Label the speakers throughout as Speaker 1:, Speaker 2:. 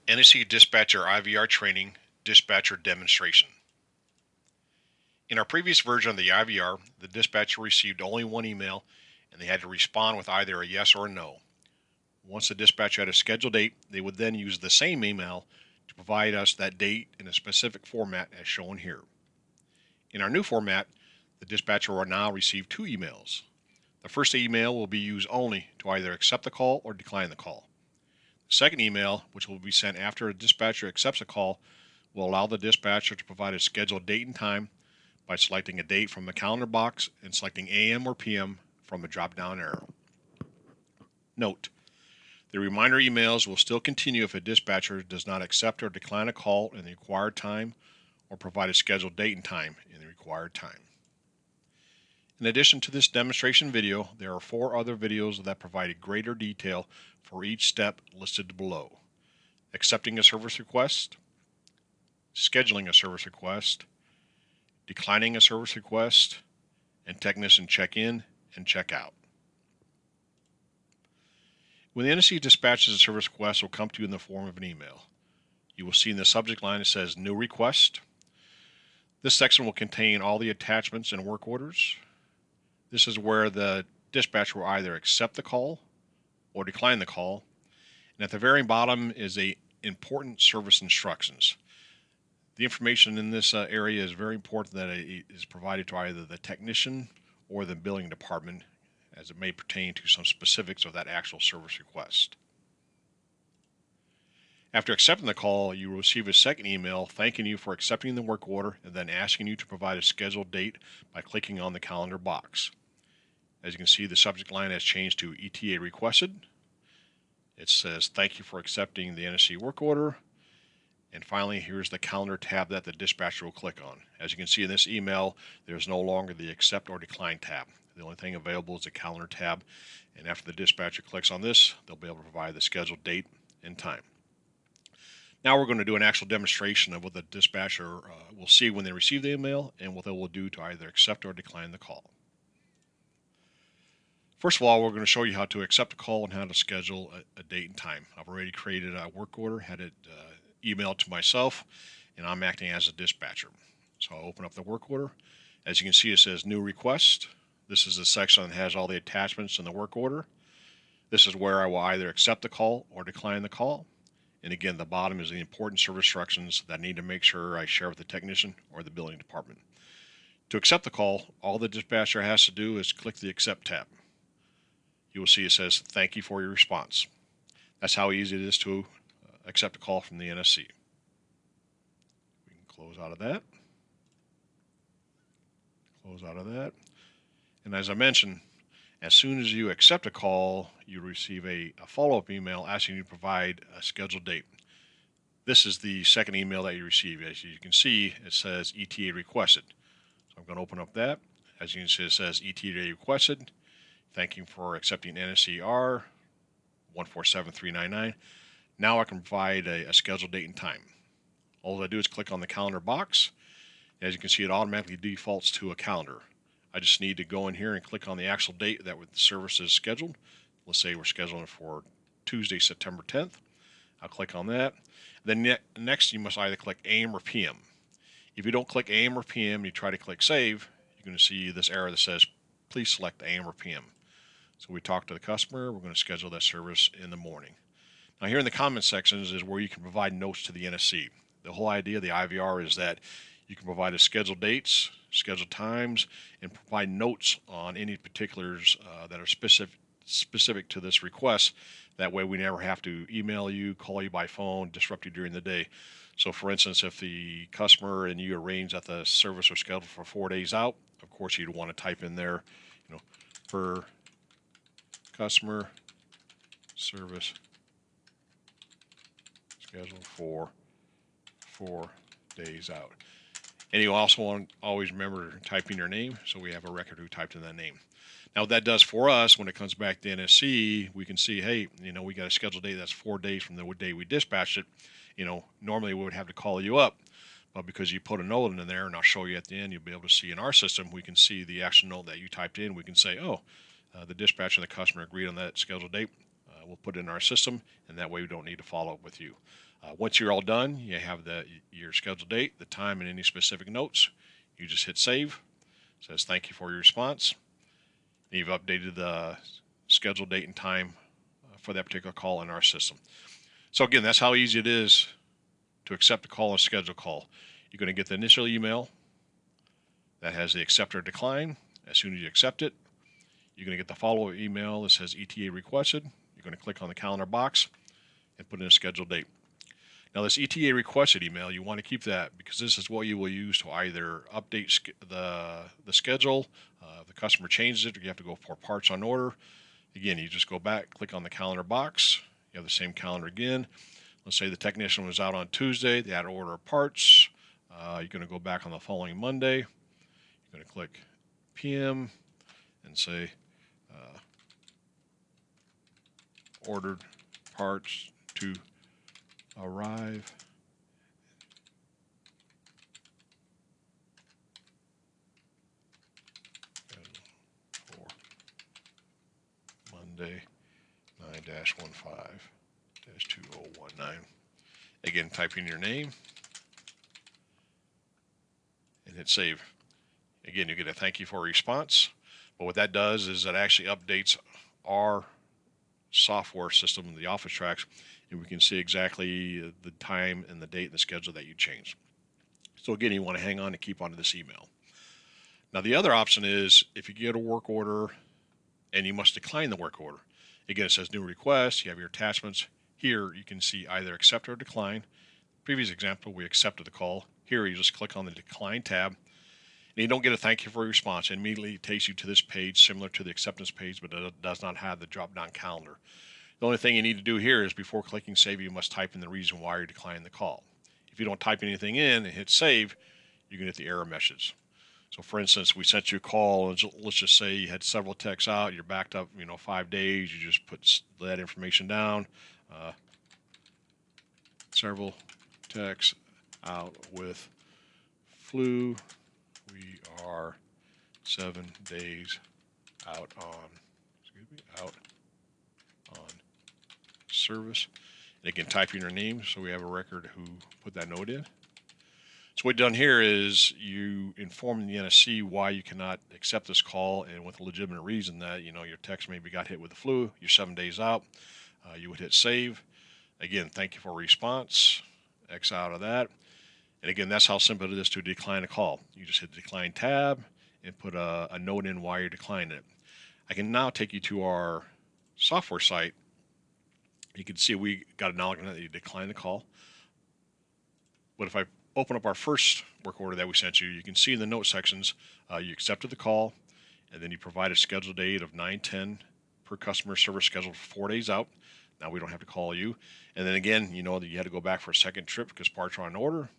Speaker 1: NSC Dispatcher IVR Training Dispatcher Demonstration. In our previous version of the IVR, the dispatcher received only one email and they had to respond with either a yes or a no. Once the dispatcher had a scheduled date, they would then use the same email to provide us that date in a specific format as shown here. In our new format, the dispatcher will now receive two emails. The first email will be used only to either accept the call or decline the call. The second email, which will be sent after a dispatcher accepts a call, will allow the dispatcher to provide a scheduled date and time by selecting a date from the calendar box and selecting AM or PM from the drop-down arrow. Note: the reminder emails will still continue if a dispatcher does not accept or decline a call in the required time or provide a scheduled date and time in the required time. In addition to this demonstration video, there are 4 other videos that provide greater detail for each step listed below: accepting a service request, scheduling a service request, declining a service request, and technician check-in and check-out. When the NSC dispatches a service request, it will come to you in the form of an email. You will see in the subject line it says New Request. This section will contain all the attachments and work orders. This is where the dispatcher will either accept the call or decline the call. And at the very bottom is important service instructions. The information in this area is very important that it is provided to either the technician or the billing department, as it may pertain to some specifics of that actual service request. After accepting the call, you will receive a second email thanking you for accepting the work order and then asking you to provide a scheduled date by clicking on the calendar box. As you can see, the subject line has changed to ETA requested. It says thank you for accepting the NSC work order. And finally, here's the calendar tab that the dispatcher will click on. As you can see in this email, there's no longer the accept or decline tab. The only thing available is the calendar tab. And after the dispatcher clicks on this, they'll be able to provide the scheduled date and time. Now we're going to do an actual demonstration of what the dispatcher will see when they receive the email and what they will do to either accept or decline the call. First of all, we're going to show you how to accept a call and how to schedule a date and time. I've already created a work order, had it emailed to myself, and I'm acting as a dispatcher. So I'll open up the work order. As you can see, it says New Request. This is the section that has all the attachments in the work order. This is where I will either accept the call or decline the call. And again, the bottom is the important service instructions that I need to make sure I share with the technician or the billing department. To accept the call, all the dispatcher has to do is click the Accept tab. You will see it says, thank you for your response. That's how easy it is to accept a call from the NSC. We can close out of that. Close out of that. And as I mentioned, as soon as you accept a call, you receive a follow-up email asking you to provide a scheduled date. This is the second email that you receive. As you can see, it says ETA requested. So I'm going to open up that. As you can see, it says ETA requested. Thank you for accepting NSCR 147399. Now I can provide a scheduled date and time. All I do is click on the calendar box. As you can see, it automatically defaults to a calendar. I just need to go in here and click on the actual date that the service is scheduled. Let's say we're scheduling for Tuesday, September 10th. I'll click on that. Then next, you must either click AM or PM. If you don't click AM or PM, you try to click Save, you're going to see this error that says, please select AM or PM. So we talk to the customer. We're going to schedule that service in the morning. Now here in the comment sections is where you can provide notes to the NSC. The whole idea of the IVR is that you can provide a scheduled dates, scheduled times, and provide notes on any particulars that are specific to this request. That way we never have to email you, call you by phone, disrupt you during the day. So for instance, if the customer and you arrange that the service was scheduled for 4 days out, of course you'd want to type in there, per customer service scheduled for 4 days out. And you also want to always remember typing your name so we have a record who typed in that name. Now what that does for us when it comes back to NSC, we can see, hey, we got a scheduled date that's 4 days from the day we dispatched it. Normally we would have to call you up, but because you put a note in there, and I'll show you at the end, you'll be able to see in our system, we can see the actual note that you typed in. We can say, oh, the dispatcher and the customer agreed on that scheduled date. we'll put it in our system, and that way we don't need to follow up with you. Once you're all done, you have your scheduled date, the time, and any specific notes. You just hit save. It says thank you for your response. And you've updated the scheduled date and time for that particular call in our system. So again, that's how easy it is to accept a call and schedule a call. You're going to get the initial email that has the accept or decline. As soon as you accept it, you're going to get the follow-up email that says ETA requested. You're going to click on the calendar box and put in a scheduled date. Now this ETA requested email, you want to keep that because this is what you will use to either update the schedule, if the customer changes it, or you have to go for parts on order. Again, you just go back, click on the calendar box. You have the same calendar again. Let's say the technician was out on Tuesday. They had to order parts. You're going to go back on the following Monday. You're going to click PM and say ordered parts to arrive for Monday 9-15-2019. Again, type in your name and hit save. Again, you get a thank you for a response. But what that does is it actually updates our software system, the office tracks, and we can see exactly the time and the date and the schedule that you changed. So again, you want to hang on and keep onto this email. Now the other option is if you get a work order and you must decline the work order. Again, it says new request, you have your attachments. Here you can see either accept or decline. Previous example, we accepted the call. Here you just click on the decline tab. And you don't get a thank you for your response. It immediately takes you to this page similar to the acceptance page, but it does not have the drop-down calendar. The only thing you need to do here is before clicking save, you must type in the reason why you're declining the call. If you don't type anything in and hit save, you're going to get the error message. So for instance, we sent you a call, and let's just say you had several techs out, you're backed up, 5 days, you just put that information down. Several techs out with flu. We are 7 days out on service. And again, type in your name so we have a record who put that note in. So what you've done here is you inform the NSC why you cannot accept this call, and with a legitimate reason that your techs maybe got hit with the flu, you're 7 days out. You would hit save. Again, thank you for a response. X out of that. And again, that's how simple it is to decline a call. You just hit the decline tab and put a note in why you're declining it. I can now take you to our software site. You can see we got acknowledgement that you declined the call. But if I open up our first work order that we sent you, you can see in the note sections, you accepted the call, and then you provide a scheduled date of 9/10 per customer service scheduled for 4 days out. Now we don't have to call you. And then again, you know that you had to go back for a second trip because parts are on order.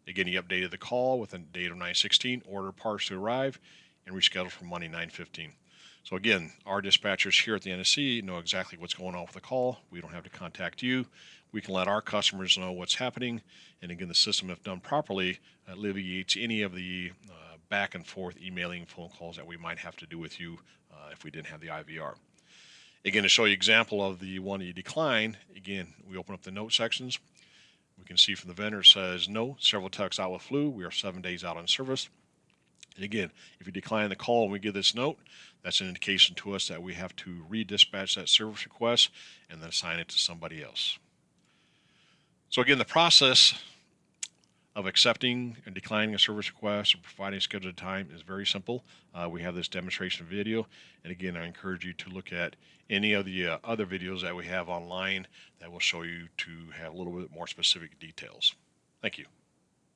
Speaker 1: Again, you updated the call with a date of 9/16, order parts to arrive, and reschedule for Monday 9/15. So again, our dispatchers here at the NSC know exactly what's going on with the call. We don't have to contact you. We can let our customers know what's happening. And again, the system, if done properly, alleviates any of the back and forth emailing phone calls that we might have to do with you if we didn't have the IVR. Again, to show you an example of the one that you decline, again, we open up the note sections. We can see from the vendor says, no, several techs out with flu. We are 7 days out on service. And again, if you decline the call and we give this note, that's an indication to us that we have to redispatch that service request and then assign it to somebody else. So again, the process of accepting and declining a service request or providing scheduled time is very simple. We have this demonstration video, and again, I encourage you to look at any of the other videos that we have online that will show you to have a little bit more specific details. Thank you.